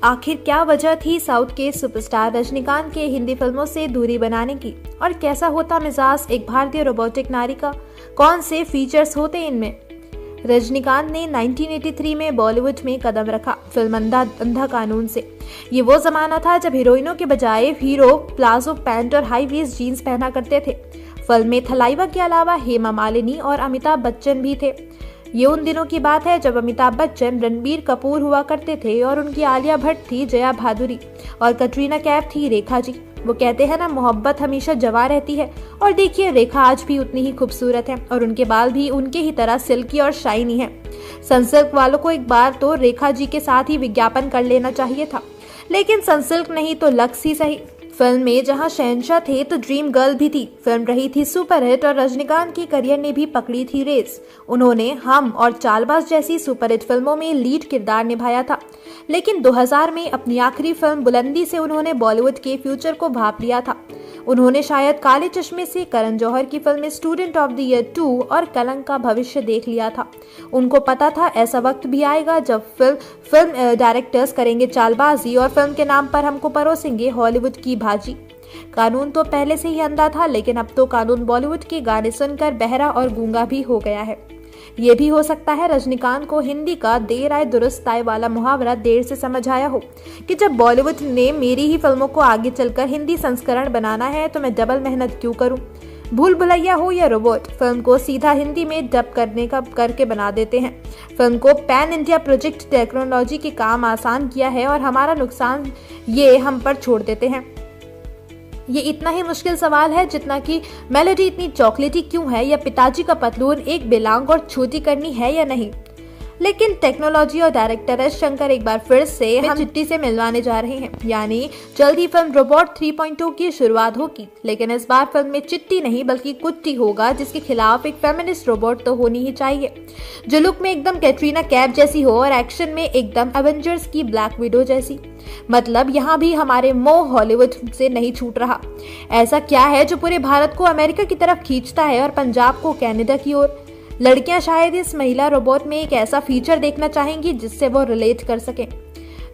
आखिर क्या वजह थी साउथ के सुपरस्टार रजनीकांत के हिंदी फिल्मों से दूरी बनाने की, और कैसा होता मिजाज एक भारतीय रोबोटिक नारी का, कौन से फीचर्स होते इनमें। रजनीकांत ने 1983 में बॉलीवुड में कदम रखा फिल्म अंधा कानून से। ये वो जमाना था जब हीरोइनों के बजाय हीरो प्लाजो पैंट और हाई वेस्ट जीन्स पहना करते थे। फिल्म में थलाइवा के अलावा हेमा मालिनी और अमिताभ बच्चन भी थे। ये उन दिनों की बात है जब अमिताभ बच्चन रणबीर कपूर हुआ करते थे और उनकी आलिया भट्ट थी जया भादुरी और कटरीना कैफ थी रेखा जी। वो कहते हैं ना, मोहब्बत हमेशा जवां रहती है, और देखिए रेखा आज भी उतनी ही खूबसूरत है और उनके बाल भी उनके ही तरह सिल्की और शाइनी है। सनसिल्क वालों को एक बार तो रेखा जी के साथ ही विज्ञापन कर लेना चाहिए था, लेकिन सनसिल्क नहीं तो लक्स ही सही। फिल्म में जहां शहंशाह थे तो ड्रीम गर्ल भी थी। फिल्म रही थी सुपरहिट और रजनीकांत की करियर ने भी पकड़ी थी रेस। उन्होंने हम और चालबाज जैसी सुपरहिट फिल्मों में लीड किरदार निभाया था, लेकिन 2000 में अपनी आखिरी फिल्म बुलंदी से उन्होंने बॉलीवुड के फ्यूचर को भांप लिया था। उन्होंने शायद काले चश्मे से करण जौहर की film student of the year 2 और कलंक का भविष्य देख लिया था। उनको पता था ऐसा वक्त भी आएगा जब फिल्म डायरेक्टर्स करेंगे चालबाजी और फिल्म के नाम पर हमको परोसेंगे हॉलीवुड की भाजी। कानून तो पहले से ही अंधा था, लेकिन अब तो कानून बॉलीवुड के गाने सुनकर बहरा और गूंगा भी हो गया है। ये भी हो सकता है रजनीकांत को हिंदी का देर आए दुरुस्त आए वाला मुहावरा देर से समझ आया हो कि जब बॉलीवुड ने मेरी ही फिल्मों को आगे चलकर हिंदी संस्करण बनाना है तो मैं डबल मेहनत क्यों करूं। भूल भुलैया हो या रोबोट, फिल्म को सीधा हिंदी में डब करके बना देते हैं। फिल्म को पैन इंडिया प्रोजेक्ट टेक्नोलॉजी के काम आसान किया है और हमारा नुकसान ये हम पर छोड़ देते हैं। ये इतना ही मुश्किल सवाल है जितना कि मेलोडी इतनी चॉकलेटी क्यों है, या पिताजी का पतलून एक बेलांग और छोटी करनी है या नहीं। लेकिन टेक्नोलॉजी और डायरेक्टर एस शंकर एक बार फिर से हम चिट्टी से मिलवाने जा रहे हैं, यानी जल्द ही फिल्म रोबोट 3.0 की शुरुआत होगी। लेकिन इस बार फिल्म में चिट्टी नहीं बल्कि कुट्टी होगा, जिसके खिलाफ एक फेमिनिस्ट रोबोट तो होनी ही चाहिए, जो लुक में एकदम कैटरीना कैफ जैसी हो और एक्शन में एकदम एवेंजर्स की ब्लैक विडो जैसी। मतलब यहाँ भी हमारे मोह हॉलीवुड से नहीं छूट रहा। ऐसा क्या है जो पूरे भारत को अमेरिका की तरफ खींचता है और पंजाब को कनाडा की ओर। लड़कियां शायद इस महिला रोबोट में एक ऐसा फीचर देखना चाहेंगी जिससे वो रिलेट कर सकें।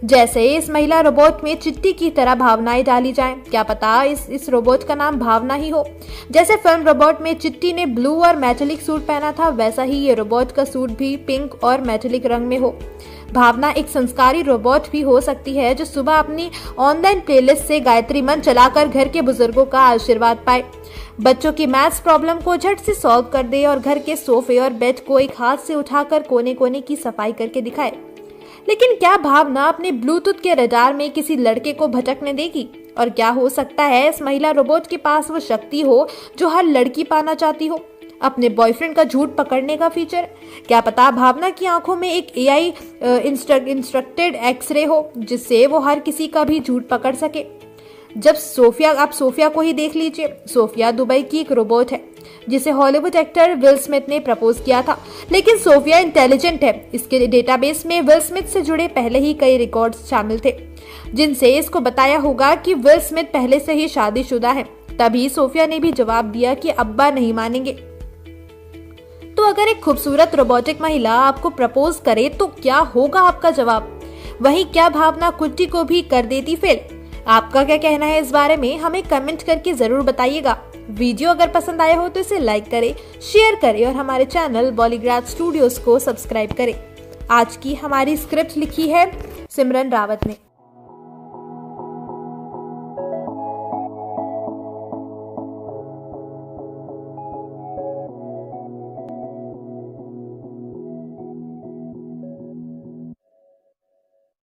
जैसे इस महिला रोबोट में चिट्टी की तरह भावनाएं डाली जाएं। क्या पता इस रोबोट का नाम भावना ही हो। जैसे फिल्म रोबोट में चिट्टी ने ब्लू और मेटेलिक सूट पहना था, वैसा ही ये रोबोट का सूट भी पिंक और मेटेलिक रंग में हो। भावना एक संस्कारी रोबोट भी हो सकती है जो सुबह अपनी ऑनलाइन प्लेलिस्ट से गायत्री मंत्र चलाकर घर के बुजुर्गों का आशीर्वाद पाए, बच्चों की मैथ्स प्रॉब्लम को झट से सॉल्व कर दे और घर के सोफे और बेड को एक हाथ से उठाकर कोने कोने की सफाई करके दिखाए। लेकिन क्या भावना अपने ब्लूटूथ के रडार में किसी लड़के को भटकने देगी? और क्या हो सकता है इस महिला रोबोट के पास वो शक्ति हो जो हर लड़की पाना चाहती हो, अपने बॉयफ्रेंड का झूठ पकड़ने का फीचर? क्या पता भावना की आंखों में एक एआई इंस्ट्रक्टेड एक्सरे हो जिससे वो हर किसी का भी झूठ पकड़ सके। जब सोफिया, आप सोफिया को ही देख लीजिए। सोफिया दुबई की एक रोबोट है जिसे हॉलीवुड एक्टर विल स्मिथ ने प्रपोज किया था, लेकिन सोफिया इंटेलिजेंट है। इसके डेटाबेस में विल स्मिथ से जुड़े पहले ही कई रिकॉर्ड्स शामिल थे जिनसे इसको बताया होगा कि विल स्मिथ पहले से ही शादीशुदा है। तभी सोफिया ने भी जवाब दिया कि अब्बा नहीं मानेंगे। तो अगर एक खूबसूरत रोबोटिक महिला आपको प्रपोज करे तो क्या होगा आपका जवाब? वहीं क्या भावना कुट्टी को भी कर देती फेल? आपका क्या कहना है इस बारे में, हमें कमेंट करके जरूर बताइएगा। वीडियो अगर पसंद आया हो तो इसे लाइक करें, शेयर करें और हमारे चैनल बॉलीग्राड स्टूडियोज को सब्सक्राइब करें। आज की हमारी स्क्रिप्ट लिखी है सिमरन रावत ने।